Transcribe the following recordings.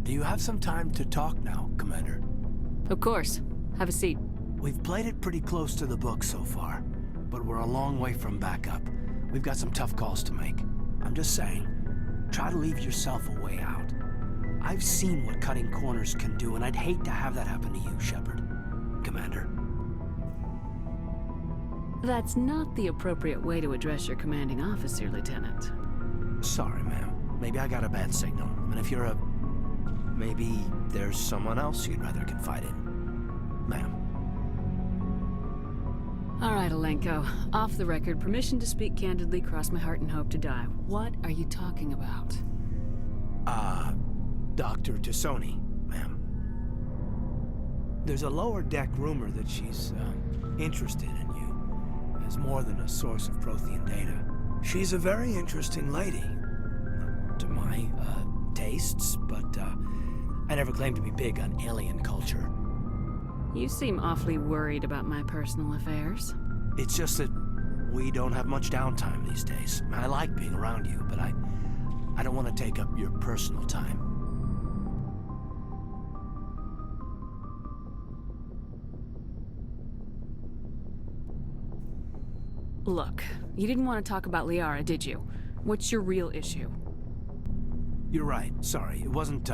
Do you have some time to talk now, Commander? Of course. Have a seat. We've played it pretty close to the book so far, but we're a long way from backup. We've got some tough calls to make. I'm just saying, try to leave yourself a way out. I've seen what cutting corners can do, and I'd hate to have that happen to you, Shepard. Commander. That's not the appropriate way to address your commanding officer, Lieutenant. Sorry, ma'am. Maybe I got a bad signal. And if you're a... maybe there's someone else you'd rather confide in. Ma'am. All right, Alenko. Off the record, permission to speak candidly, cross my heart and hope to die. What are you talking about? Dr. Tassoni, ma'am. There's a lower deck rumor that she's, interested in you as more than a source of Prothean data. She's a very interesting lady. To my, tastes, but, I never claimed to be big on alien culture. You seem awfully worried about my personal affairs. It's just that we don't have much downtime these days. I like being around you, but I don't want to take up your personal time. Look, you didn't want to talk about Liara, did you? What's your real issue? You're right. Sorry. It wasn't,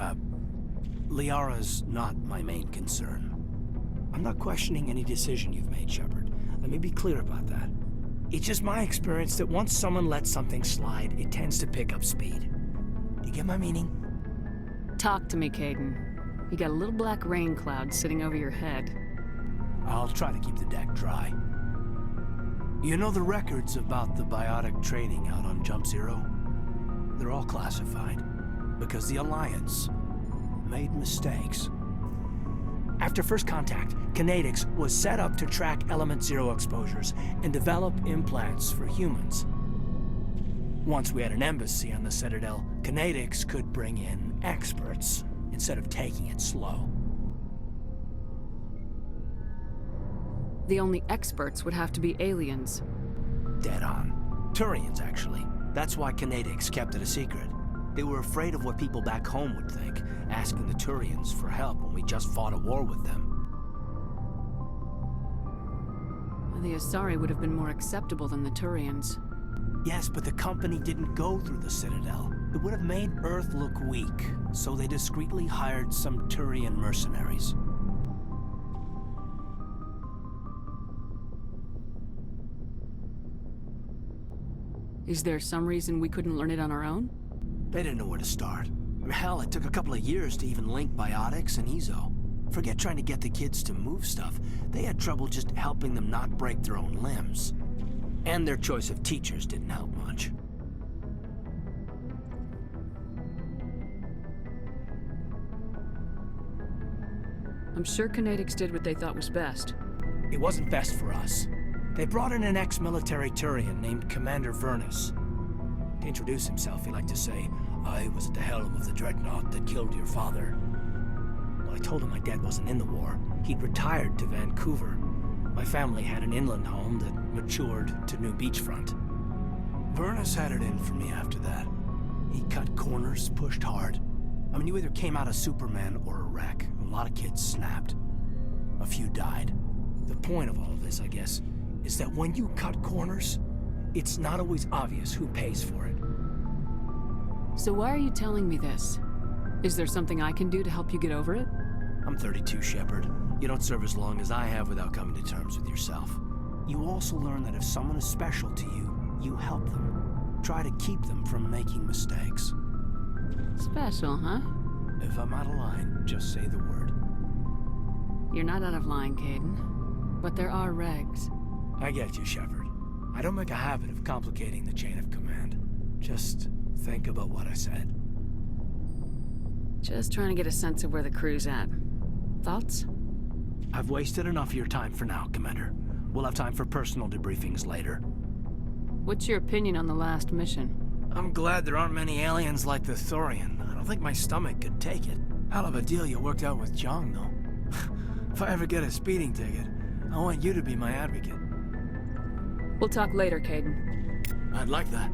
Liara's not my main concern. I'm not questioning any decision you've made, Shepard. Let me be clear about that. It's just my experience that once someone lets something slide, it tends to pick up speed. You get my meaning? Talk to me, Caden. You got a little black rain cloud sitting over your head. I'll try to keep the deck dry. You know the records about the biotic training out on Jump Zero? They're all classified, because the Alliance made mistakes. After first contact, Kinetics was set up to track Element Zero exposures and develop implants for humans. Once we had an embassy on the Citadel, Kinetics could bring in experts instead of taking it slow. The only experts would have to be aliens. Dead on. Turians, actually. That's why Kinetics kept it a secret. They were afraid of what people back home would think, asking the Turians for help when we just fought a war with them. The Asari would have been more acceptable than the Turians. Yes, but the company didn't go through the Citadel. It would have made Earth look weak, so they discreetly hired some Turian mercenaries. Is there some reason we couldn't learn it on our own? They didn't know where to start. I mean, hell, it took a couple of years to even link biotics and Ezo. Forget trying to get the kids to move stuff. They had trouble just helping them not break their own limbs. And their choice of teachers didn't help much. I'm sure Kinetics did what they thought was best. It wasn't best for us. They brought in an ex-military Turian named Commander Vernus. To introduce himself, he liked to say, "I was at the helm of the dreadnought that killed your father." Well, I told him my dad wasn't in the war. He'd retired to Vancouver. My family had an inland home that matured to New Beachfront. Vernus had it in for me after that. He cut corners, pushed hard. I mean, you either came out a Superman or a wreck. A lot of kids snapped. A few died. The point of all of this, I guess, is that when you cut corners, it's not always obvious who pays for it. So why are you telling me this? Is there something I can do to help you get over it? I'm 32, Shepard. You don't serve as long as I have without coming to terms with yourself. You also learn that if someone is special to you, you help them. Try to keep them from making mistakes. Special, huh? If I'm out of line, just say the word. You're not out of line, Caden. But there are regs. I get you, Shepard. I don't make a habit of complicating the chain of command. Just think about what I said. Just trying to get a sense of where the crew's at. Thoughts? I've wasted enough of your time for now, Commander. We'll have time for personal debriefings later. What's your opinion on the last mission? I'm glad there aren't many aliens like the Thorian. I don't think my stomach could take it. Hell of a deal you worked out with Jong, though. If I ever get a speeding ticket, I want you to be my advocate. We'll talk later, Caden. I'd like that.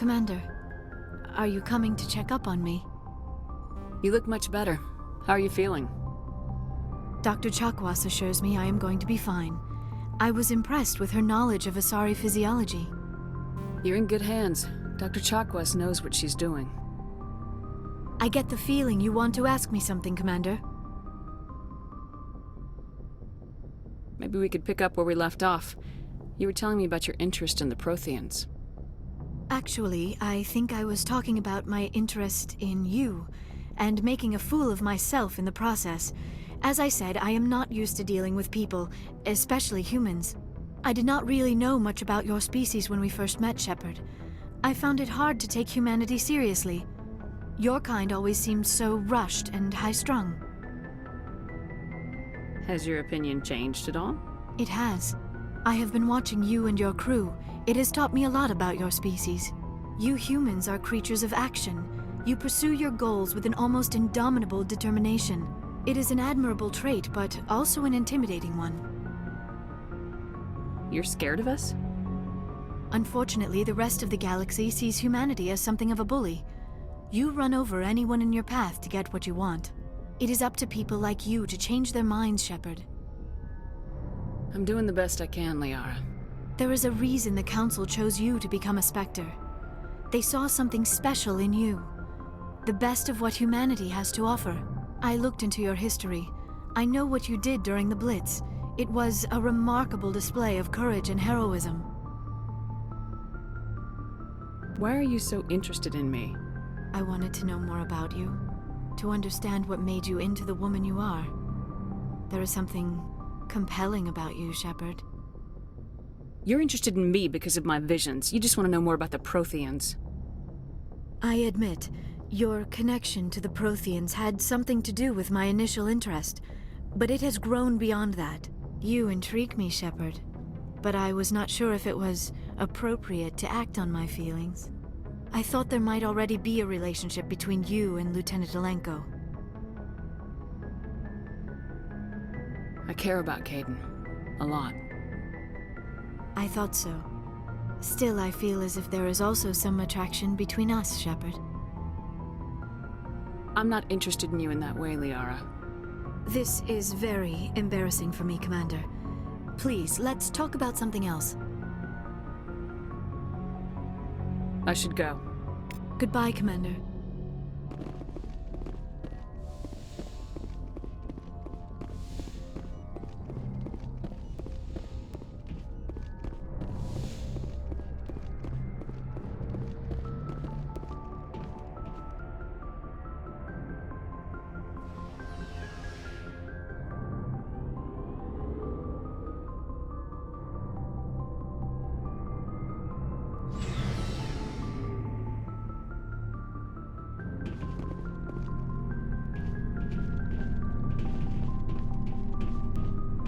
Commander, are you coming to check up on me? You look much better. How are you feeling? Dr. Chakwas assures me I am going to be fine. I was impressed with her knowledge of Asari physiology. You're in good hands. Dr. Chakwas knows what she's doing. I get the feeling you want to ask me something, Commander. Maybe we could pick up where we left off. You were telling me about your interest in the Protheans. Actually, I think I was talking about my interest in you, and making a fool of myself in the process. As I said, I am not used to dealing with people, especially humans. I did not really know much about your species when we first met, Shepard. I found it hard to take humanity seriously. Your kind always seemed so rushed and high-strung. Has your opinion changed at all? It has. I have been watching you and your crew. It has taught me a lot about your species. You humans are creatures of action. You pursue your goals with an almost indomitable determination. It is an admirable trait, but also an intimidating one. You're scared of us? Unfortunately, the rest of the galaxy sees humanity as something of a bully. You run over anyone in your path to get what you want. It is up to people like you to change their minds, Shepard. I'm doing the best I can, Liara. There is a reason the Council chose you to become a Spectre. They saw something special in you. The best of what humanity has to offer. I looked into your history. I know what you did during the Blitz. It was a remarkable display of courage and heroism. Why are you so interested in me? I wanted to know more about you, to understand what made you into the woman you are. There is something compelling about you, Shepard. You're interested in me because of my visions. You just want to know more about the Protheans. I admit, your connection to the Protheans had something to do with my initial interest, but it has grown beyond that. You intrigue me, Shepard, but I was not sure if it was appropriate to act on my feelings. I thought there might already be a relationship between you and Lieutenant Alenko. I care about Kaidan. A lot. I thought so. Still, I feel as if there is also some attraction between us, Shepard. I'm not interested in you in that way, Liara. This is very embarrassing for me, Commander. Please, let's talk about something else. I should go. Goodbye, Commander.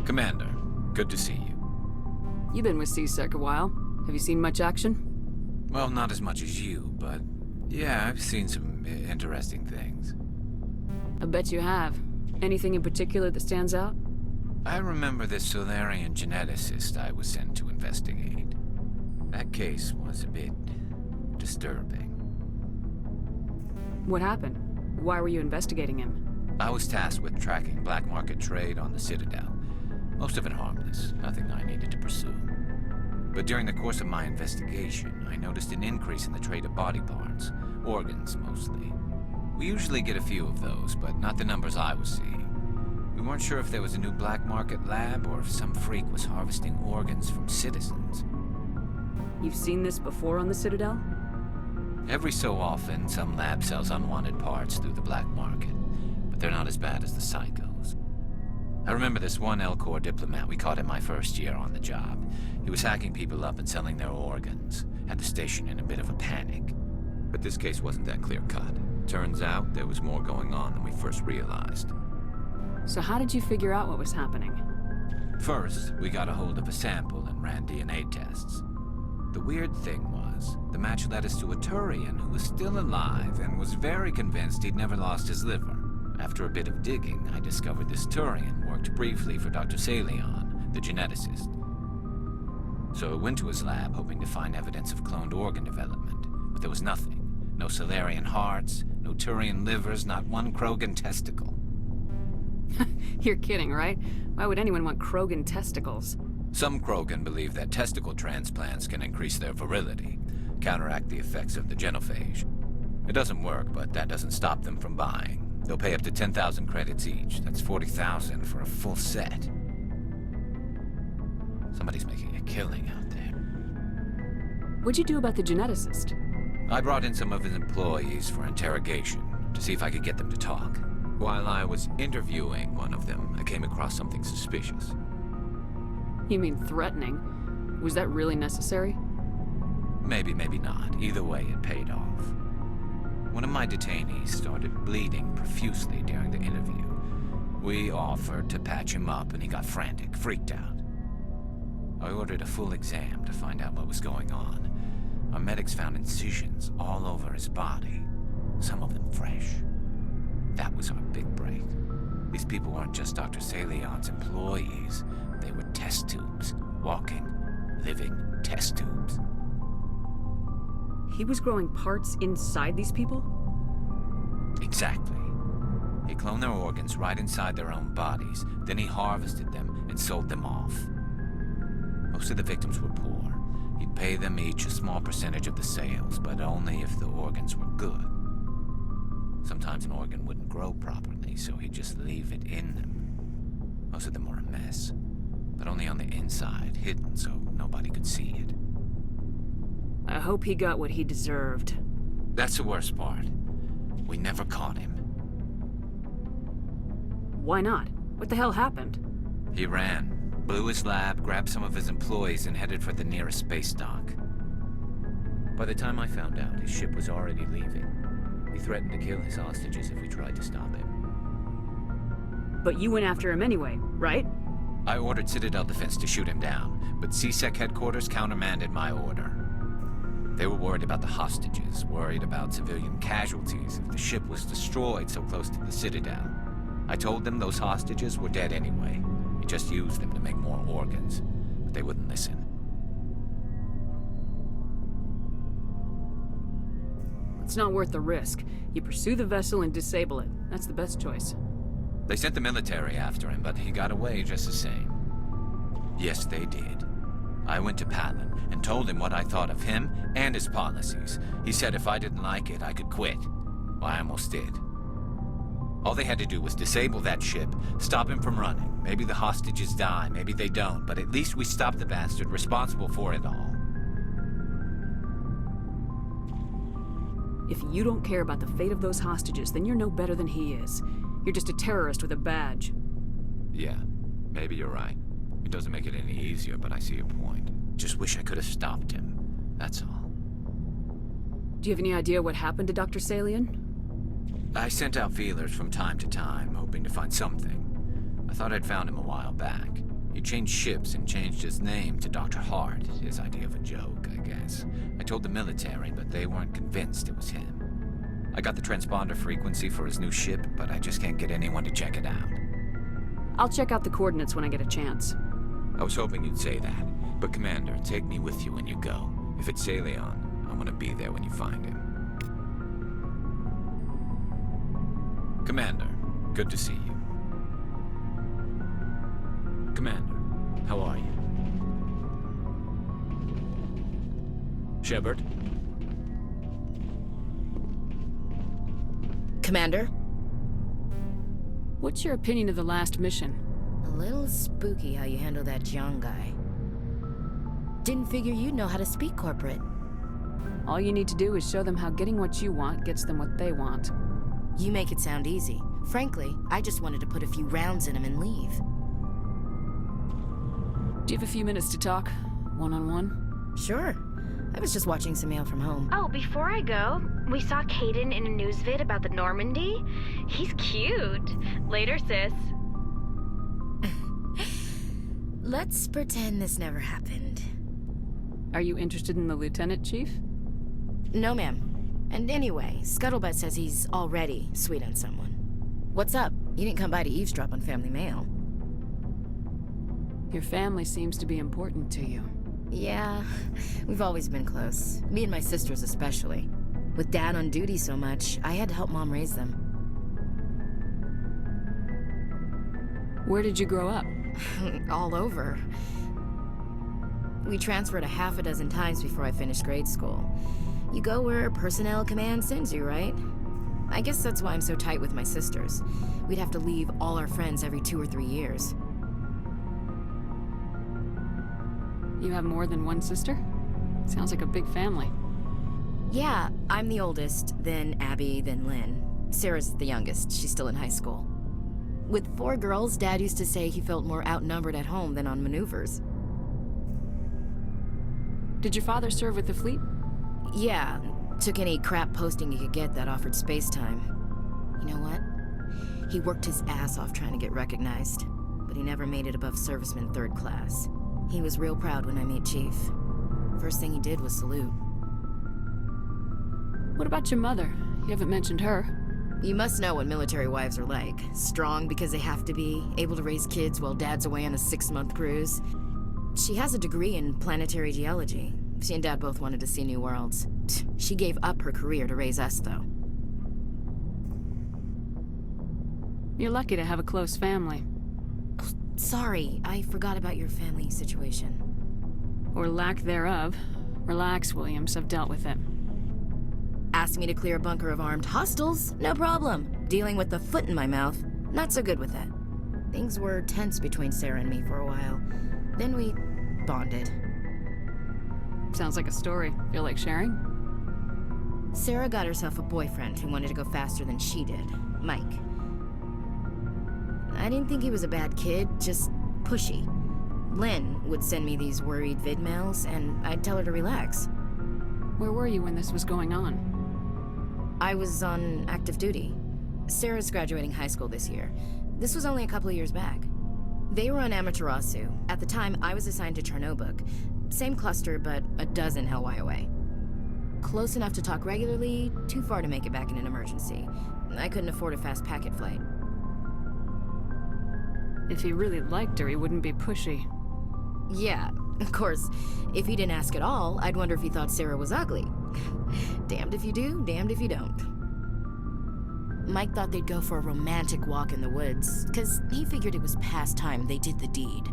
Commander, good to see you. You've been with C-Sec a while. Have you seen much action? Well, not as much as you, but yeah, I've seen some interesting things. I bet you have. Anything in particular that stands out? I remember this Solarian geneticist I was sent to investigate. That case was a bit disturbing. What happened? Why were you investigating him? I was tasked with tracking black market trade on the Citadel. Most of it harmless, nothing I needed to pursue. But during the course of my investigation, I noticed an increase in the trade of body parts, organs mostly. We usually get a few of those, but not the numbers I was seeing. We weren't sure if there was a new black market lab or if some freak was harvesting organs from citizens. You've seen this before on the Citadel? Every so often, some lab sells unwanted parts through the black market, but they're not as bad as the psychos. I remember this one L-Corps diplomat we caught in my first year on the job. He was hacking people up and selling their organs, had the station in a bit of a panic. But this case wasn't that clear-cut. Turns out there was more going on than we first realized. So how did you figure out what was happening? First, we got a hold of a sample and ran DNA tests. The weird thing was, the match led us to a Turian who was still alive and was very convinced he'd never lost his liver. After a bit of digging, I discovered this Turian worked briefly for Dr. Salion, the geneticist. So I went to his lab hoping to find evidence of cloned organ development, but there was nothing. No Solarian hearts, no Turian livers, not one Krogan testicle. You're kidding, right? Why would anyone want Krogan testicles? Some Krogan believe that testicle transplants can increase their virility, counteract the effects of the genophage. It doesn't work, but that doesn't stop them from buying. They'll pay up to 10,000 credits each. That's 40,000 for a full set. Somebody's making a killing out there. What'd you do about the geneticist? I brought in some of his employees for interrogation to see if I could get them to talk. While I was interviewing one of them, I came across something suspicious. You mean threatening? Was that really necessary? Maybe, maybe not. Either way, it paid off. One of my detainees started bleeding profusely during the interview. We offered to patch him up, and he got frantic, freaked out. I ordered a full exam to find out what was going on. Our medics found incisions all over his body, some of them fresh. That was our big break. These people weren't just Dr. Salion's employees. They were test tubes. Walking, living test tubes. He was growing parts inside these people? Exactly. He cloned their organs right inside their own bodies. Then he harvested them and sold them off. Most of the victims were poor. He'd pay them each a small percentage of the sales, but only if the organs were good. Sometimes an organ wouldn't grow properly, so he'd just leave it in them. Most of them were a mess, but only on the inside, hidden so nobody could see it. I hope he got what he deserved. That's the worst part. We never caught him. Why not? What the hell happened? He ran, blew his lab, grabbed some of his employees, and headed for the nearest space dock. By the time I found out, his ship was already leaving. He threatened to kill his hostages if we tried to stop him. But you went after him anyway, right? I ordered Citadel Defense to shoot him down, but CSEC headquarters countermanded my order. They were worried about the hostages, worried about civilian casualties if the ship was destroyed so close to the Citadel. I told them those hostages were dead anyway. He just used them to make more organs, but they wouldn't listen. It's not worth the risk. You pursue the vessel and disable it. That's the best choice. They sent the military after him, but he got away just the same. Yes, they did. I went to Palin and told him what I thought of him and his policies. He said if I didn't like it, I could quit. Well, I almost did. All they had to do was disable that ship, stop him from running. Maybe the hostages die, maybe they don't, but at least we stopped the bastard responsible for it all. If you don't care about the fate of those hostages, then you're no better than he is. You're just a terrorist with a badge. Yeah, maybe you're right. It doesn't make it any easier, but I see your point. Just wish I could have stopped him. That's all. Do you have any idea what happened to Dr. Salion? I sent out feelers from time to time, hoping to find something. I thought I'd found him a while back. He changed ships and changed his name to Dr. Hart, his idea of a joke, I guess. I told the military, but they weren't convinced it was him. I got the transponder frequency for his new ship, but I just can't get anyone to check it out. I'll check out the coordinates when I get a chance. I was hoping you'd say that, but Commander, take me with you when you go. If it's Salion, I want to be there when you find him. Commander, good to see you. Commander, how are you? Shepard? Commander? What's your opinion of the last mission? A little spooky how you handle that Jiang guy. Didn't figure you'd know how to speak corporate. All you need to do is show them how getting what you want gets them what they want. You make it sound easy. Frankly, I just wanted to put a few rounds in him and leave. Do you have a few minutes to talk? One-on-one? Sure. I was just watching some mail from home. Oh, before I go, we saw Caden in a news vid about the Normandy. He's cute. Later, sis. Let's pretend this never happened. Are you interested in the Lieutenant, Chief? No, ma'am. And anyway, Scuttlebutt says he's already sweet on someone. What's up? You didn't come by to eavesdrop on family mail. Your family seems to be important to you. Yeah, we've always been close. Me and my sisters especially. With Dad on duty so much, I had to help Mom raise them. Where did you grow up? All over. We transferred a half a dozen times before I finished grade school. You go where personnel command sends you, right? I guess that's why I'm so tight with my sisters. We'd have to leave all our friends every 2 or 3 years. You have more than one sister? Sounds like a big family. Yeah, I'm the oldest, then Abby, then Lynn. Sarah's the youngest. She's still in high school. With 4 girls, Dad used to say he felt more outnumbered at home than on maneuvers. Did your father serve with the fleet? Yeah, took any crap posting he could get that offered space time. You know what? He worked his ass off trying to get recognized, but he never made it above serviceman 3rd class. He was real proud when I met Chief. First thing he did was salute. What about your mother? You haven't mentioned her. You must know what military wives are like. Strong because they have to be, able to raise kids while Dad's away on a 6-month cruise. She has a degree in planetary geology. She and Dad both wanted to see new worlds. She gave up her career to raise us, though. You're lucky to have a close family. Oh, sorry, I forgot about your family situation. Or lack thereof. Relax, Williams, I've dealt with it. Asked me to clear a bunker of armed hostiles? No problem. Dealing with the foot in my mouth? Not so good with that. Things were tense between Sarah and me for a while. Then we bonded. Sounds like a story. Feel like sharing? Sarah got herself a boyfriend who wanted to go faster than she did, Mike. I didn't think he was a bad kid, just pushy. Lynn would send me these worried vid mails, and I'd tell her to relax. Where were you when this was going on? I was on active duty. Sarah's graduating high school this year. This was only a couple of years back. They were on Amaterasu. At the time, I was assigned to Chernobog. Same cluster, but a dozen Hellwire away. Close enough to talk regularly, too far to make it back in an emergency. I couldn't afford a fast packet flight. If he really liked her, he wouldn't be pushy. Yeah, of course. If he didn't ask at all, I'd wonder if he thought Sarah was ugly. Damned if you do, damned if you don't. Mike thought they'd go for a romantic walk in the woods, because he figured it was past time they did the deed.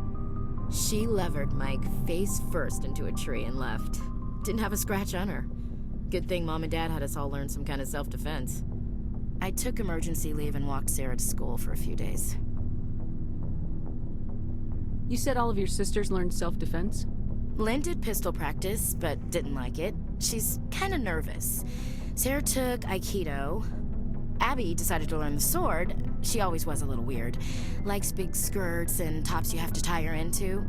She levered Mike face first into a tree and left. Didn't have a scratch on her. Good thing Mom and Dad had us all learn some kind of self-defense. I took emergency leave and walked Sarah to school for a few days. You said all of your sisters learned self-defense? Lynn did pistol practice, but didn't like it. She's kind of nervous. Sarah took Aikido. Abby decided to learn the sword. She always was a little weird. Likes big skirts and tops you have to tie her into.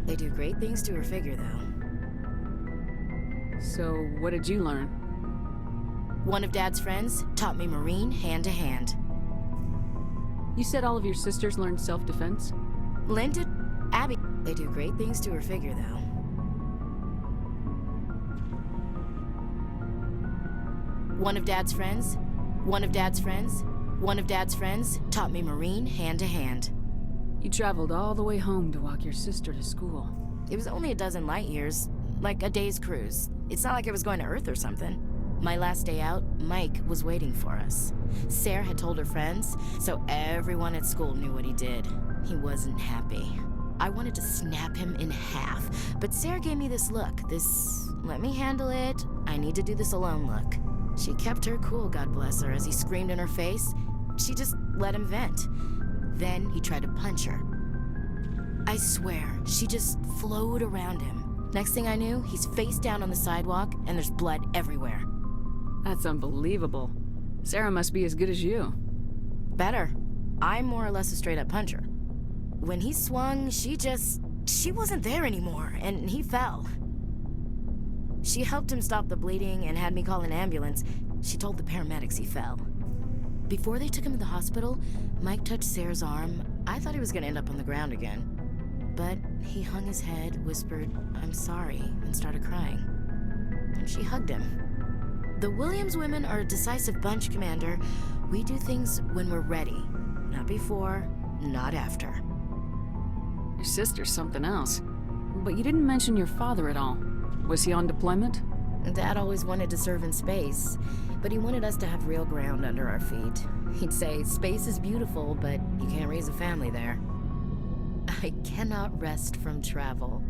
They do great things to her figure, though. So, what did you learn? One of Dad's friends taught me Marine hand-to-hand. You said all of your sisters learned self-defense? Lynn did. Abby. They do great things to her figure, though. One of Dad's friends taught me Marine hand-to-hand. You traveled all the way home to walk your sister to school. It was only a dozen light years, like a day's cruise. It's not like I was going to Earth or something. My last day out, Mike was waiting for us. Sarah had told her friends, so everyone at school knew what he did. He wasn't happy. I wanted to snap him in half, but Sarah gave me this look, this let me handle it, I need to do this alone look. She kept her cool, God bless her, as he screamed in her face. She just let him vent. Then he tried to punch her. I swear, she just flowed around him. Next thing I knew, he's face down on the sidewalk, and there's blood everywhere. That's unbelievable. Sarah must be as good as you. Better. I'm more or less a straight-up puncher. When he swung, she wasn't there anymore, and he fell. She helped him stop the bleeding and had me call an ambulance. She told the paramedics he fell. Before they took him to the hospital, Mike touched Sarah's arm. I thought he was gonna end up on the ground again. But he hung his head, whispered, "I'm sorry," and started crying. And she hugged him. The Williams women are a decisive bunch, Commander. We do things when we're ready. Not before, not after. Your sister's something else. But you didn't mention your father at all. Was he on deployment? Dad always wanted to serve in space, but he wanted us to have real ground under our feet. He'd say, space is beautiful, but you can't raise a family there. I cannot rest from travel.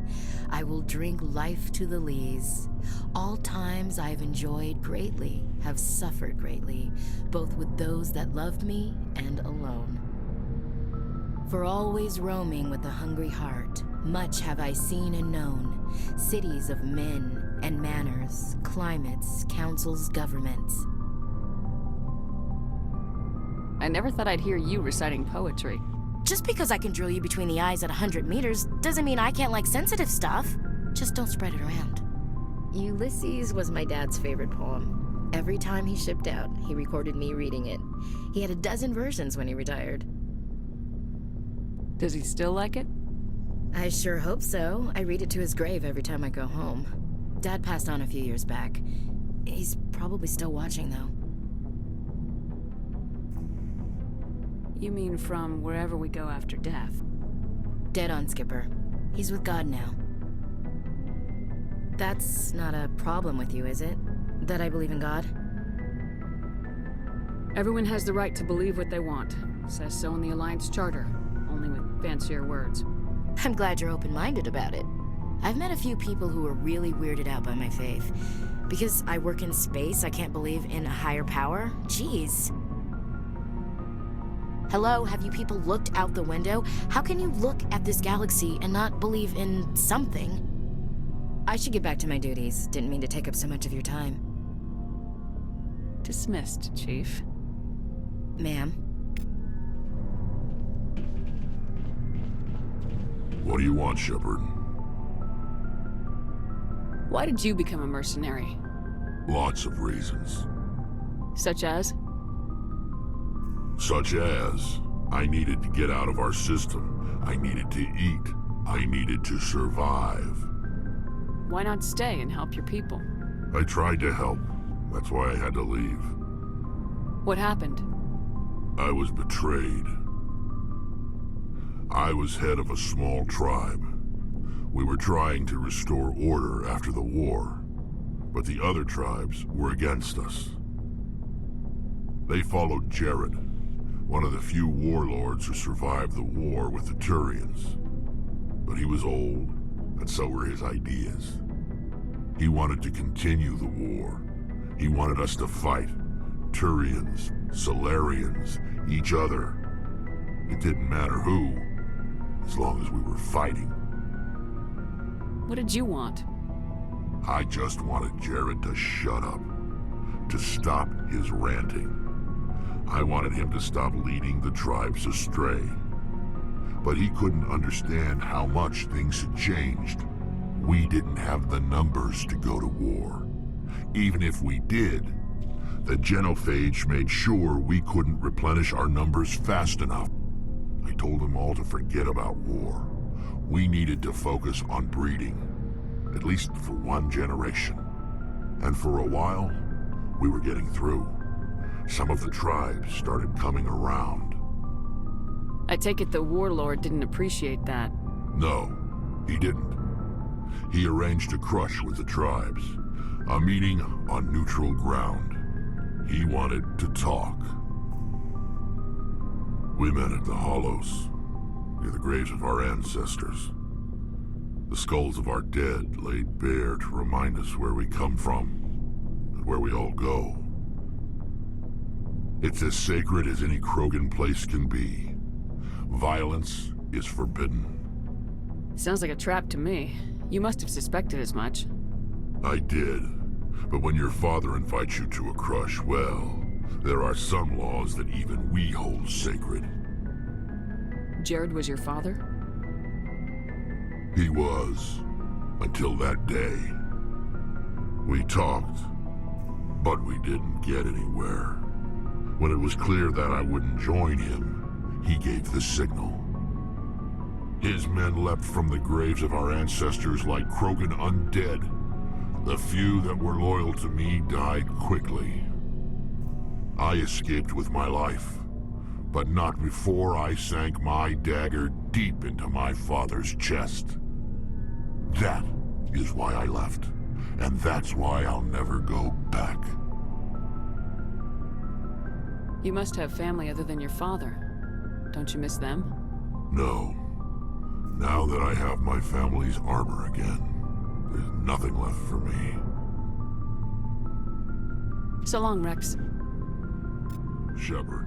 I will drink life to the lees. All times I have enjoyed greatly, have suffered greatly, both with those that loved me and alone. For always roaming with a hungry heart, much have I seen and known, cities of men and manners, climates, councils, governments. I never thought I'd hear you reciting poetry. Just because I can drill you between the eyes at 100 meters doesn't mean I can't like sensitive stuff. Just don't spread it around. Ulysses was my dad's favorite poem. Every time he shipped out, he recorded me reading it. He had a dozen versions when he retired. Does he still like it? I sure hope so. I read it to his grave every time I go home. Dad passed on a few years back. He's probably still watching, though. You mean from wherever we go after death? Dead on, Skipper. He's with God now. That's not a problem with you, is it? That I believe in God? Everyone has the right to believe what they want. Says so in the Alliance Charter, only with fancier words. I'm glad you're open-minded about it. I've met a few people who are really weirded out by my faith. Because I work in space, I can't believe in a higher power? Jeez. Hello, have you people looked out the window? How can you look at this galaxy and not believe in something? I should get back to my duties. Didn't mean to take up so much of your time. Dismissed, Chief. Ma'am. What do you want, Shepard? Why did you become a mercenary? Lots of reasons. Such as? Such as, I needed to get out of our system. I needed to eat. I needed to survive. Why not stay and help your people? I tried to help. That's why I had to leave. What happened? I was betrayed. I was head of a small tribe. We were trying to restore order after the war, but the other tribes were against us. They followed Jared, one of the few warlords who survived the war with the Turians. But he was old, and so were his ideas. He wanted to continue the war. He wanted us to fight. Turians, Solarians, each other. It didn't matter who, as long as we were fighting. What did you want? I just wanted Jared to shut up, to stop his ranting. I wanted him to stop leading the tribes astray. But he couldn't understand how much things had changed. We didn't have the numbers to go to war. Even if we did, the genophage made sure we couldn't replenish our numbers fast enough. I told them all to forget about war. We needed to focus on breeding, at least for one generation. And for a while, we were getting through. Some of the tribes started coming around. I take it the warlord didn't appreciate that. No, he didn't. He arranged a crush with the tribes, a meeting on neutral ground. He wanted to talk. We met at the Hollows, near the graves of our ancestors. The skulls of our dead laid bare to remind us where we come from, and where we all go. It's as sacred as any Krogan place can be. Violence is forbidden. Sounds like a trap to me. You must have suspected as much. I did. But when your father invites you to a crush, well, there are some laws that even we hold sacred. Jared was your father? He was, until that day. We talked, but we didn't get anywhere. When it was clear that I wouldn't join him, he gave the signal. His men leapt from the graves of our ancestors like Krogan undead. The few that were loyal to me died quickly. I escaped with my life, but not before I sank my dagger deep into my father's chest. That is why I left. And that's why I'll never go back. You must have family other than your father. Don't you miss them? No. Now that I have my family's armor again, there's nothing left for me. So long, Rex. Shepard.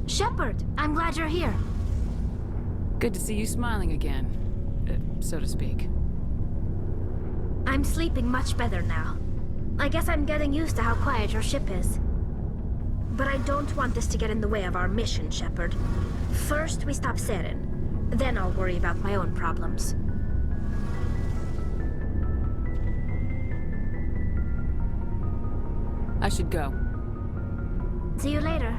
Shepard, I'm glad you're here. Good to see you smiling again, so to speak. I'm sleeping much better now. I guess I'm getting used to how quiet your ship is. But I don't want this to get in the way of our mission, Shepard. First, we stop Saren. Then I'll worry about my own problems. I should go. See you later.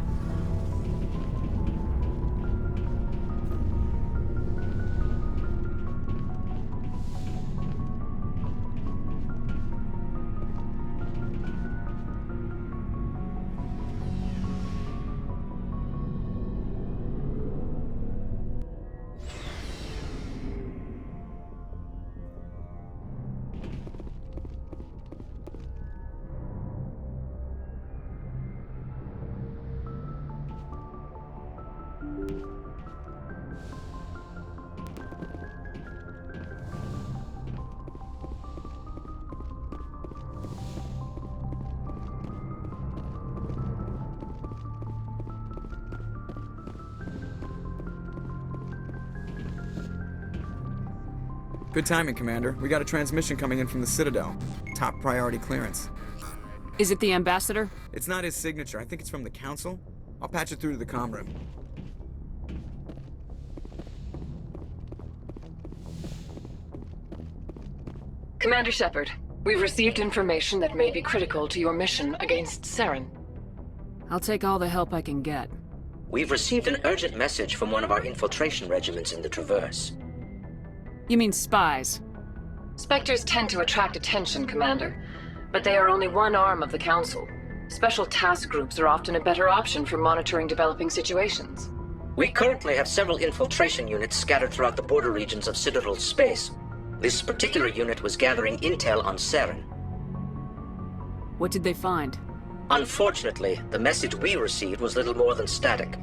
Good timing, Commander. We got a transmission coming in from the Citadel. Top priority clearance. Is it the Ambassador? It's not his signature. I think it's from the Council. I'll patch it through to the comm room. Commander Shepard, we've received information that may be critical to your mission against Saren. I'll take all the help I can get. We've received an urgent message from one of our infiltration regiments in the Traverse. You mean spies? Spectres tend to attract attention, Commander, but they are only one arm of the Council. Special task groups are often a better option for monitoring developing situations. We currently have several infiltration units scattered throughout the border regions of Citadel space. This particular unit was gathering intel on Saren. What did they find? Unfortunately, the message we received was little more than static.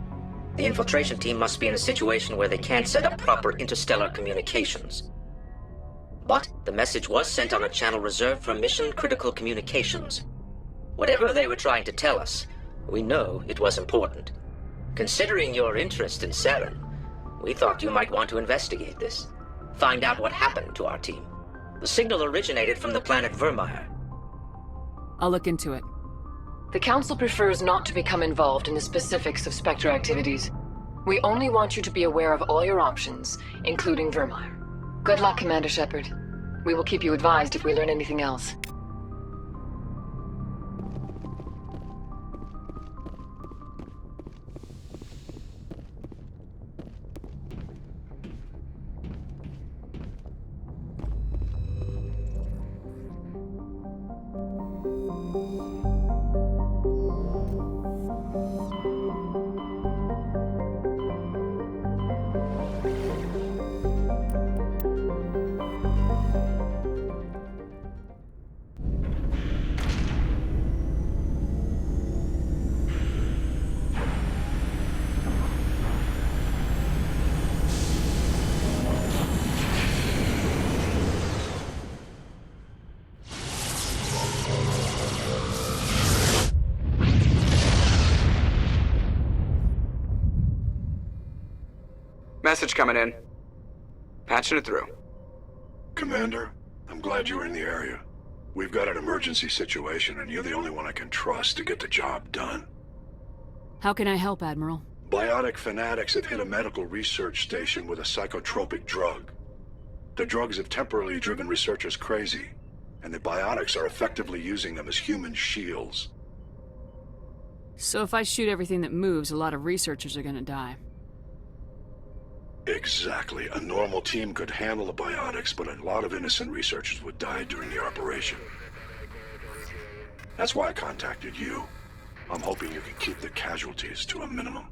The infiltration team must be in a situation where they can't set up proper interstellar communications. But the message was sent on a channel reserved for mission-critical communications. Whatever they were trying to tell us, we know it was important. Considering your interest in Saren, we thought you might want to investigate this. Find out what happened to our team. The signal originated from the planet Vermeer. I'll look into it. The Council prefers not to become involved in the specifics of Spectre activities. We only want you to be aware of all your options, including Vermeer. Good luck, Commander Shepard. We will keep you advised if we learn anything else. Message coming in. Patching it through. Commander, I'm glad you were in the area. We've got an emergency situation, and you're the only one I can trust to get the job done. How can I help, Admiral? Biotic fanatics have hit a medical research station with a psychotropic drug. The drugs have temporarily driven researchers crazy, and the biotics are effectively using them as human shields. So if I shoot everything that moves, a lot of researchers are gonna die. Exactly. A normal team could handle the biotics, but a lot of innocent researchers would die during the operation. That's why I contacted you. I'm hoping you can keep the casualties to a minimum.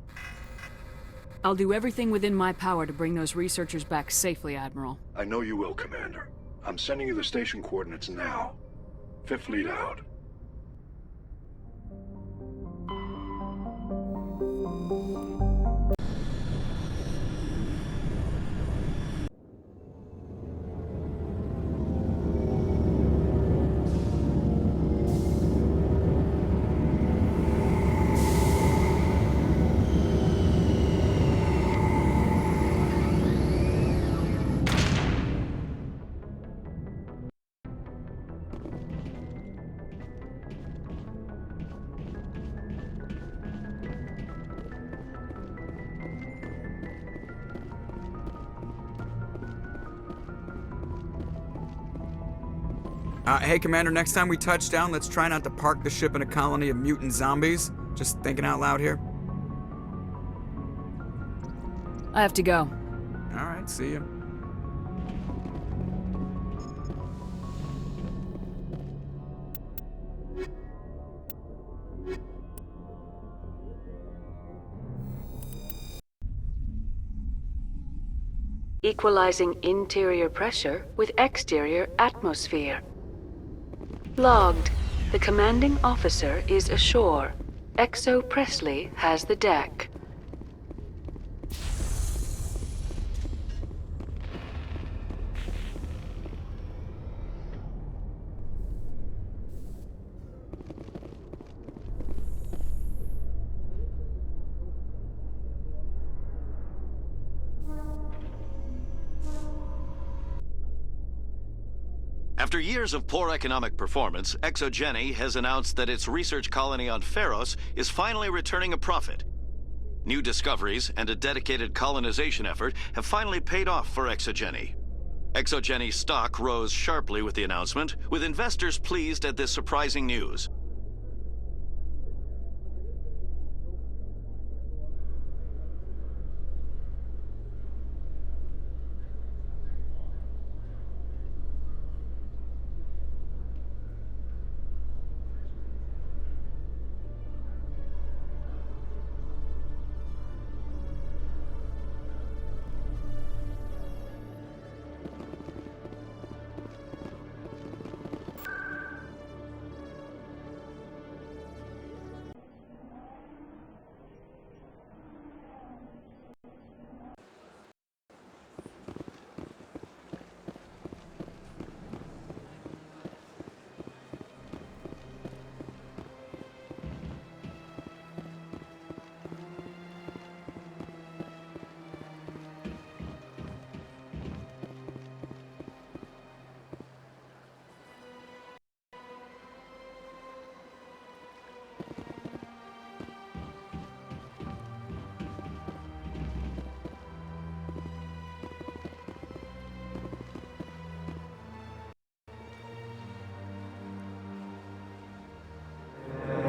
I'll do everything within my power to bring those researchers back safely, Admiral. I know you will, Commander. I'm sending you the station coordinates now. Fifth lead out. Hey, Commander, next time we touch down, let's try not to park the ship in a colony of mutant zombies. Just thinking out loud here. I have to go. Alright, see ya. Equalizing interior pressure with exterior atmosphere. Logged. The commanding officer is ashore. Exo Presley has the deck. After years of poor economic performance, ExoGeni has announced that its research colony on Pharos is finally returning a profit. New discoveries and a dedicated colonization effort have finally paid off for ExoGeni. ExoGeni's stock rose sharply with the announcement, with investors pleased at this surprising news.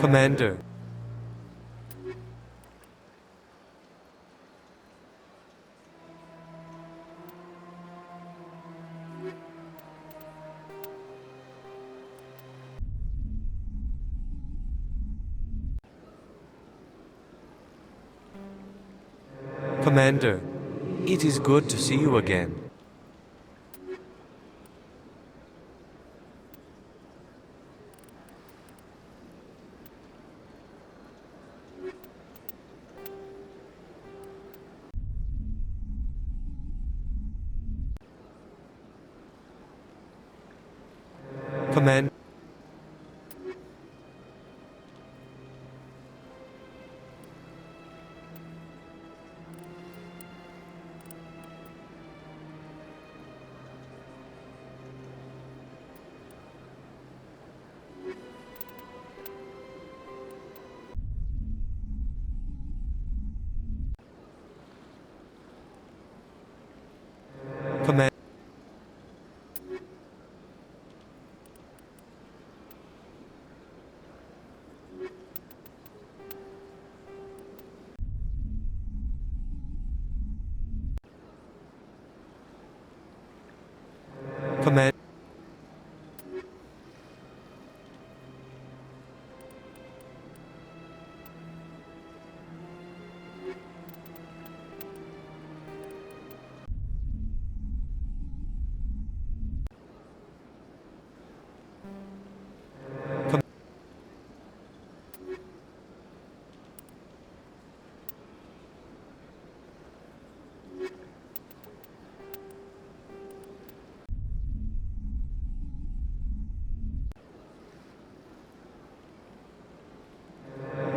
Commander. Commander, it is good to see you again. Commander. Commander. Command.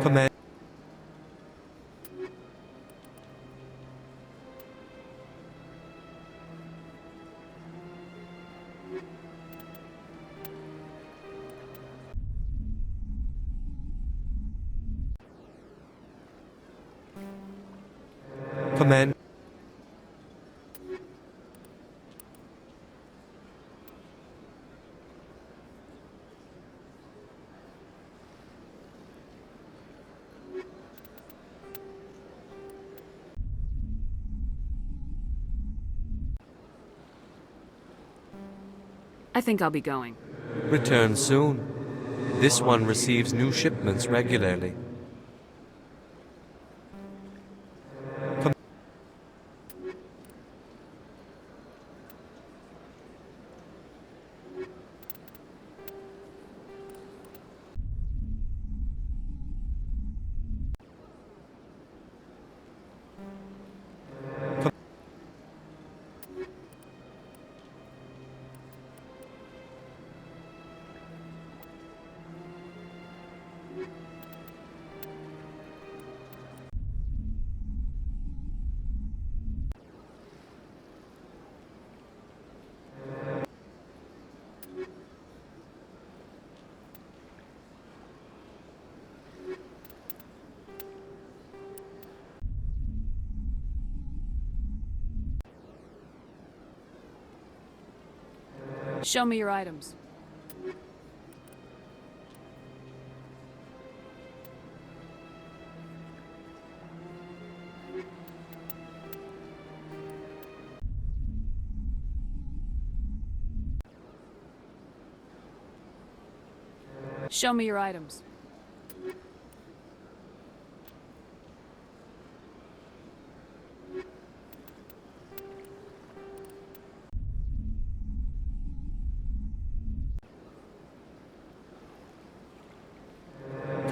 Command. Command. I think I'll be going. Return soon. This one receives new shipments regularly. Show me your items. Show me your items.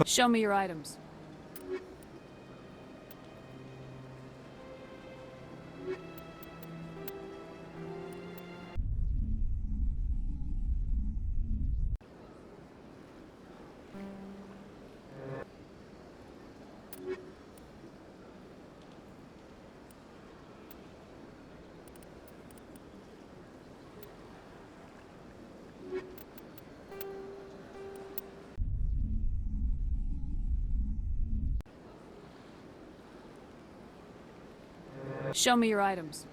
Show me your items. Show me your items.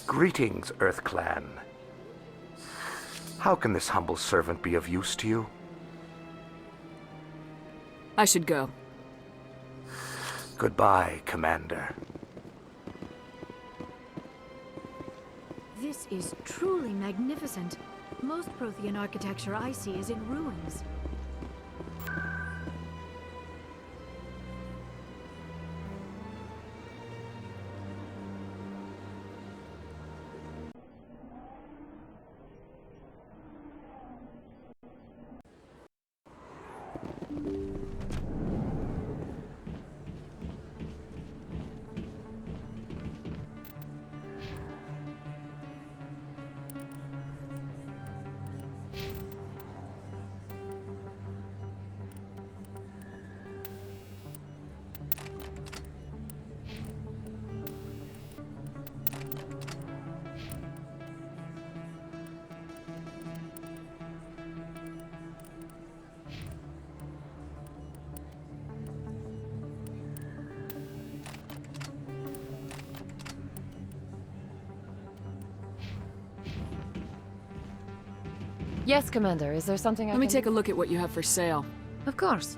Greetings, Earth Clan. How can this humble servant be of use to you? I should go. Goodbye, Commander. This is truly magnificent. Most Prothean architecture I see is in ruins. Yes, Commander. Is there something Let me take a look at what you have for sale. Of course.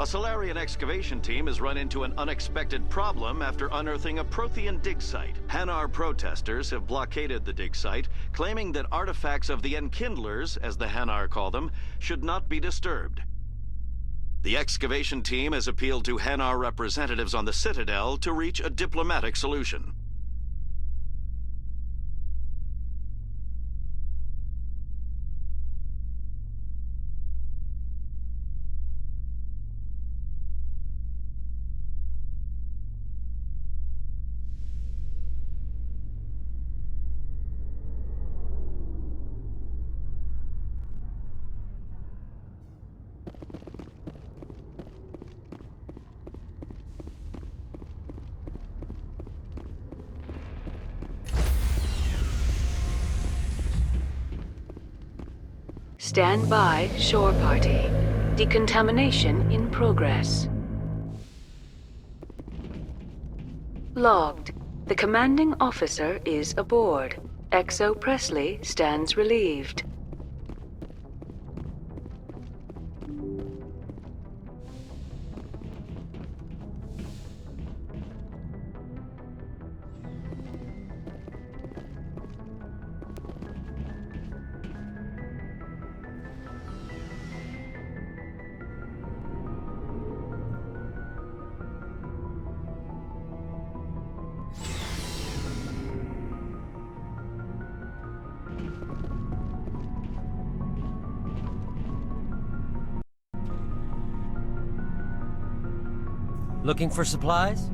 A Solarian excavation team has run into an unexpected problem after unearthing a Prothean dig site. Hanar protesters have blockaded the dig site, claiming that artifacts of the Enkindlers, as the Hanar call them, should not be disturbed. The excavation team has appealed to Hanar representatives on the Citadel to reach a diplomatic solution. Stand by, shore party. Decontamination in progress. Logged. The commanding officer is aboard. XO Presley stands relieved. Looking for supplies?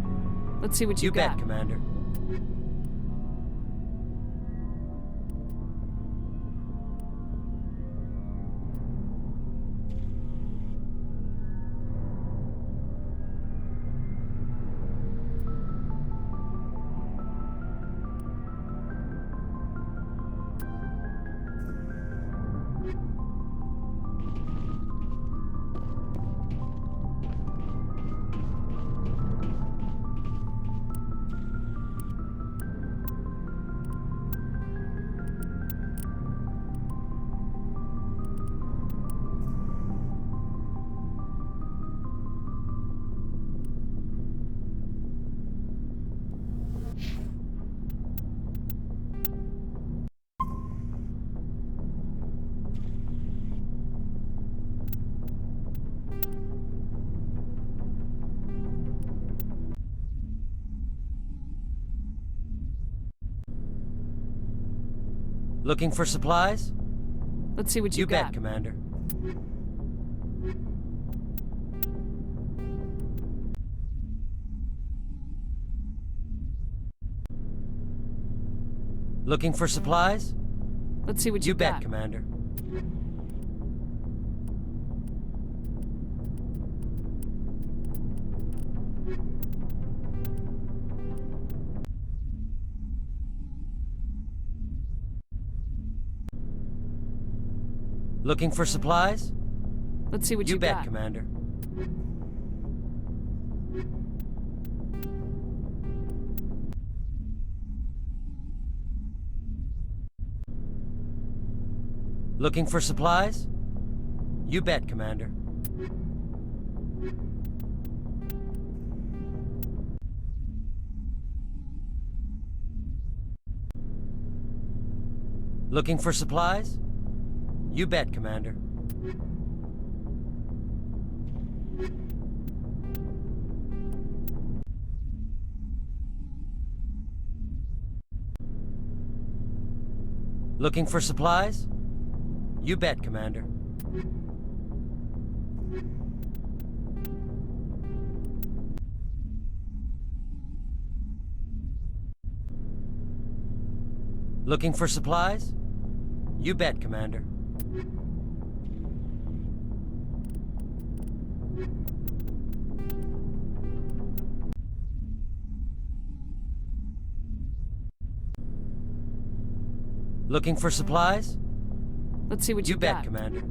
Let's see what you got. bet, Commander. Looking for supplies? Let's see what you got. bet, Commander. Looking for supplies? Let's see what you bet, got. Commander. Looking for supplies? Let's see what you bet, got. Commander. Looking for supplies? You bet, Commander. Looking for supplies? You bet, Commander. Looking for supplies? You bet, Commander. Looking for supplies? You bet, Commander. Looking for supplies? Let's see what you bet, got. Commander.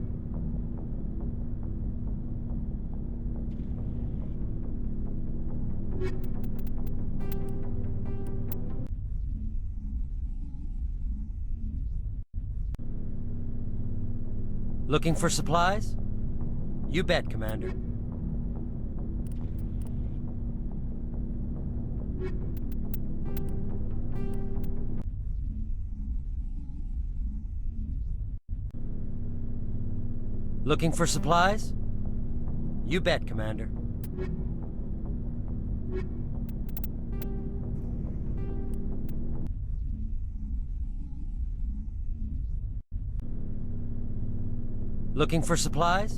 Looking for supplies? You bet, Commander. Looking for supplies? You bet, Commander. Looking for supplies?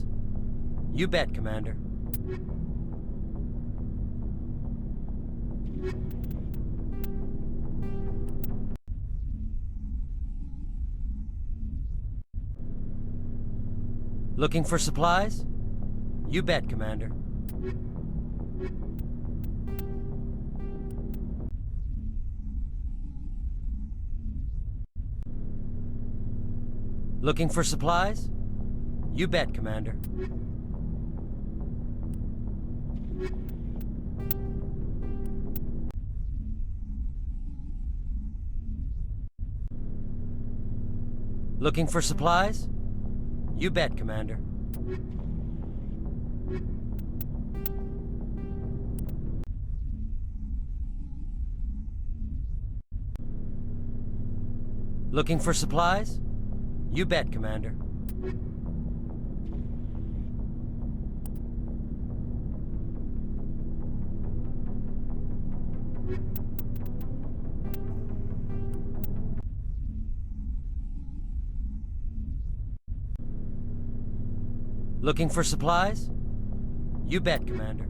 You bet, Commander. Looking for supplies? You bet, Commander. Looking for supplies? You bet, Commander. Looking for supplies? You bet, Commander. Looking for supplies? You bet, Commander. Looking for supplies? You bet, Commander.